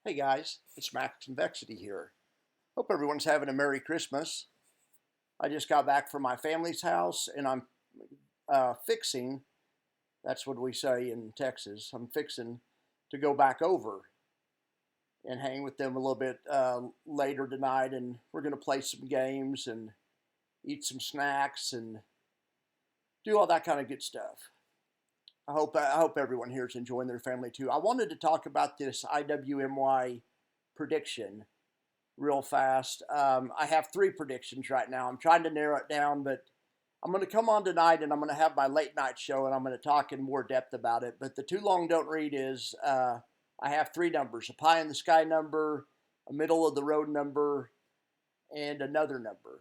Hey guys, it's Max Convexity here. Hope everyone's having a Merry Christmas. I just got back from my family's house and I'm fixing, that's what we say in Texas, I'm fixing to go back over and hang with them a little bit later tonight, and we're going to play some games and eat some snacks and do all that kind of good stuff. I hope everyone here is enjoying their family too. I wanted to talk about this IWMY prediction real fast. I have three predictions right now. I'm trying to narrow it down, but I'm going to come on tonight and I'm going to have my late night show and I'm going to talk in more depth about it. But the too long don't read is I have three numbers: a pie in the sky number, a middle of the road number, and another number.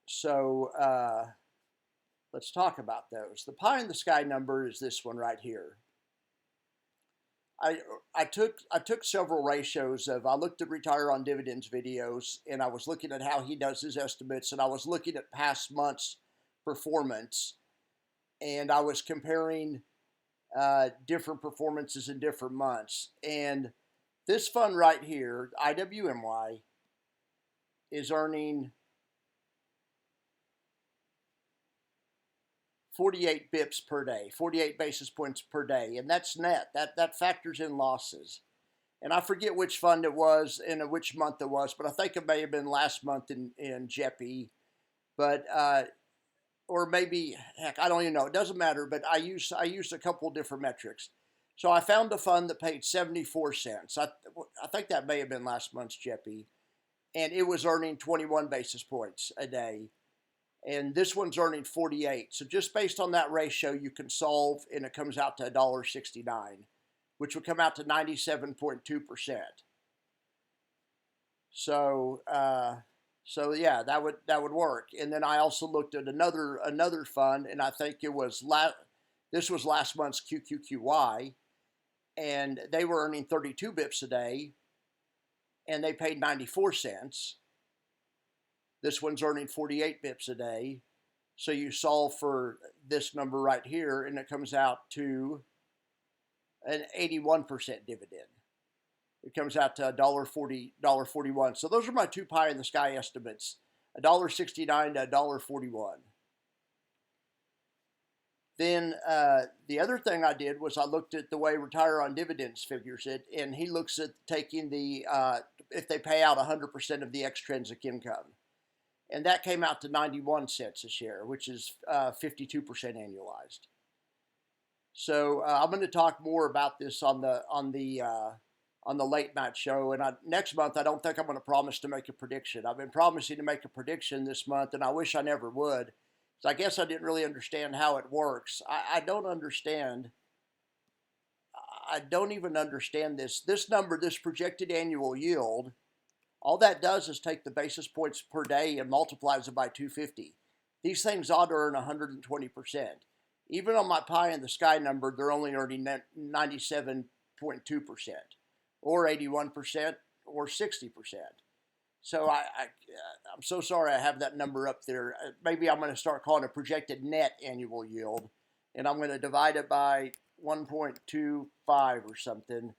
So let's talk about those. The pie in the sky number is this one right here. I took several ratios of, I looked at Retire on Dividends videos and I was looking at how he does his estimates, and I was looking at past months performance, and I was comparing different performances in different months. And this fund right here, IWMY, is earning 48 bips per day, 48 basis points per day, and that's net. That factors in losses. And I forget which fund it was and which month it was, but I think it may have been last month in JEPI, but or maybe, heck, I don't even know. It doesn't matter. But I used a couple different metrics. So I found a fund that paid 74 cents. I think that may have been last month's JEPI, and it was earning 21 basis points a day. And this one's earning 48. So just based on that ratio, you can solve, and it comes out to $1.69, which would come out to 97.2%. So, yeah, that would work. And then I also looked at another fund, and I think it was this was last month's QQQY, and they were earning 32 bips a day, and they paid 94 cents. This one's earning 48 bips a day. So you solve for this number right here, and it comes out to an 81% dividend. It comes out to $1.41. So those are my two pie in the sky estimates: $1.69 to $1.41. Then the other thing I did was I looked at the way Retire on Dividends figures it, and he looks at taking the if they pay out 100% of the extrinsic income. And that came out to 91 cents a share, which is 52% annualized. So I'm going to talk more about this on the late night show. And next month, I don't think I'm going to promise to make a prediction. I've been promising to make a prediction this month, and I wish I never would. So I guess I didn't really understand how it works. I don't understand. I don't even understand this number, this projected annual yield. All that does is take the basis points per day and multiplies it by 250. These things ought to earn 120%. Even on my pie in the sky number, they're only earning 97.2%, or 81%, or 60%. So I'm so sorry I have that number up there. Maybe I'm going to start calling it projected net annual yield, and I'm going to divide it by 1.25 or something.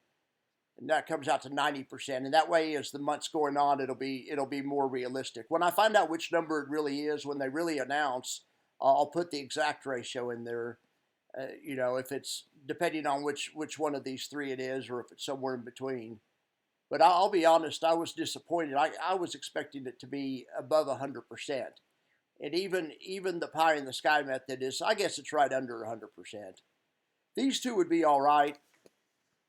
And that comes out to 90%. And that way, as the month's going on, it'll be more realistic. When I find out which number it really is, when they really announce, I'll put the exact ratio in there. If it's depending on which one of these three it is, or if it's somewhere in between. But I'll be honest, I was disappointed. I was expecting it to be above 100%. And even the pie in the sky method is, I guess it's right under 100%. These two would be all right.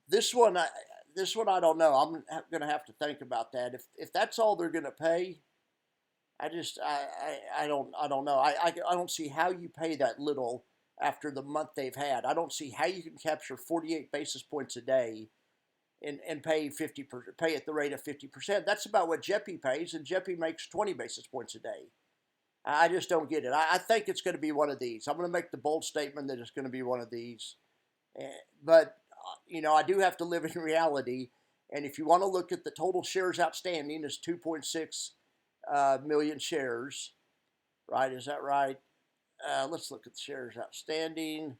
This one, I don't know. I'm going to have to think about that. If that's all they're going to pay, I don't know. I don't see how you pay that little after the month they've had. I don't see how you can capture 48 basis points a day and pay at the rate of 50%. That's about what JEPI pays, and JEPI makes 20 basis points a day. I just don't get it. I think it's going to be one of these. I'm going to make the bold statement that it's going to be one of these. But I do have to live in reality. And if you want to look at the total shares outstanding, is 2.6 million shares, right? Is that right? Let's look at the shares outstanding.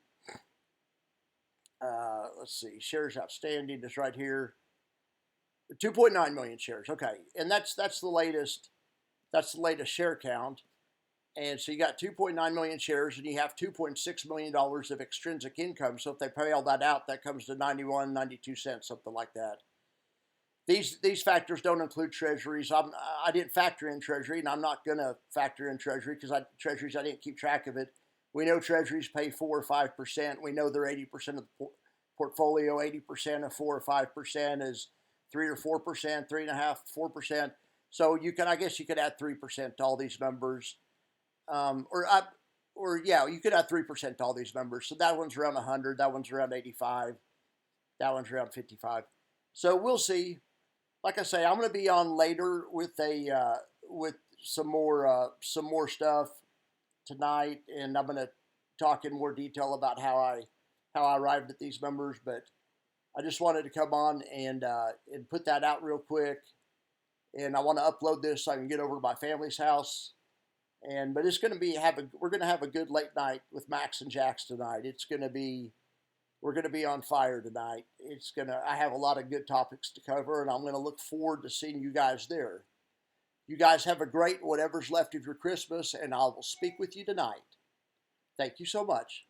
Let's see. Shares outstanding is right here. 2.9 million shares. Okay, and that's the latest. That's the latest share count. And so you got 2.9 million shares, and you have $2.6 million of extrinsic income. So if they pay all that out, that comes to 91, 92 cents, something like that. These factors don't include treasuries. I didn't factor in treasury, and I'm not going to factor in treasury because treasuries, I didn't keep track of it. We know treasuries pay 4 or 5%. We know they're 80% of the portfolio. 80% of 4 or 5% is 3 or 4%, 3.5, 4%. So I guess you could add 3% to all these numbers, yeah, you could add 3% to all these numbers. So that one's around 100. That one's around 85. That one's around 55. So we'll see. Like I say, I'm going to be on later with with some more stuff tonight, and I'm going to talk in more detail about how I arrived at these numbers. But I just wanted to come on and put that out real quick, and I want to upload this so I can get over to my family's house. But it's going to be we're going to have a good late night with Max and Jax tonight. We're going to be on fire tonight. I have a lot of good topics to cover, and I'm going to look forward to seeing you guys there. You guys have a great whatever's left of your Christmas, and I will speak with you tonight. Thank you so much.